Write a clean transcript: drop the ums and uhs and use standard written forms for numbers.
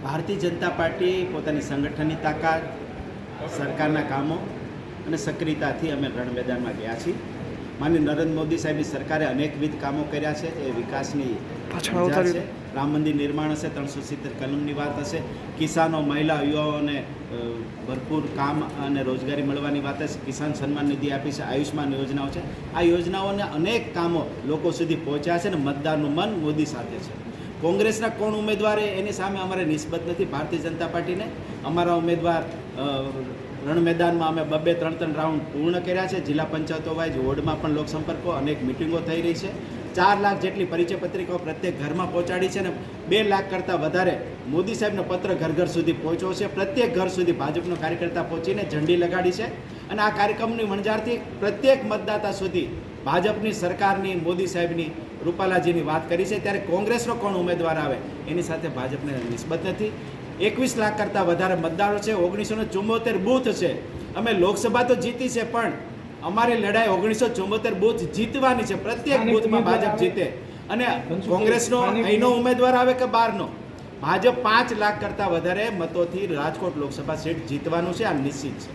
Bharatiya Janata party પોતાની સંગઠનની તાકાત, સરકારના કામો અને સક્રિયતાથી અમે રણ મેદાનમાં ગયા છીએ. માનનીય નરેન્દ્ર મોદી સાહેબની સરકારે અનેકવિધ કામો કર્યા છે. એ વિકાસની છે. રામ મંદિર નિર્માણ હશે, 370 કલમની વાત હશે, કિસાનો, મહિલા, યુવાઓને ભરપૂર કામ અને રોજગારી મળવાની વાત હશે, કિસાન સન્માન નિધિ આપી છે, આયુષ્માન યોજનાઓ છે. આ યોજનાઓને અનેક કામો લોકો સુધી પહોંચ્યા છે અને મતદારનું મન મોદી સાથે છે. કોંગ્રેસના કોણ ઉમેદવારે એની સામે અમારે નિસ્બત નથી. ભારતીય જનતા પાર્ટીને અમારા ઉમેદવાર રણ મેદાનમાં અમે 2-3 રાઉન્ડ પૂર્ણ કર્યા છે. જિલ્લા પંચાયતો વાઇઝ વોર્ડમાં પણ લોકસંપર્કો, અનેક મિટિંગો થઈ રહી છે. 4 લાખ જેટલી પરિચય પત્રિકાઓ પ્રત્યેક ઘરમાં પહોંચાડી છે અને 2 લાખ કરતાં વધારે મોદી સાહેબનો પત્ર ઘર ઘર સુધી પહોંચ્યો છે. પ્રત્યેક ઘર સુધી ભાજપનો કાર્યકર્તા પહોંચીને ઝંડી લગાડી છે અને આ કાર્યક્રમની વણઝારથી પ્રત્યેક મતદાતા સુધી ભાજપની સરકારની, મોદી સાહેબની, રૂપાલાજીની વાત કરી છે. ત્યારે કોંગ્રેસનો કોણ ઉમેદવાર આવે એની સાથે ભાજપને નિસ્બત નથી. 21 લાખ કરતાં વધારે મતદારો છે, 1974 બૂથ છે. અમે લોકસભા તો જીતી છે પણ અમારી લડાઈ 1974 બૂથ જીતવાની છે. પ્રત્યેક બૂથમાં ભાજપ જીતે અને કોંગ્રેસનો અહીંનો ઉમેદવાર આવે કે બહારનો, ભાજપ 5 લાખ કરતાં વધારે મતોથી રાજકોટ લોકસભા સીટ જીતવાનું છે. આ નિશ્ચિત છે.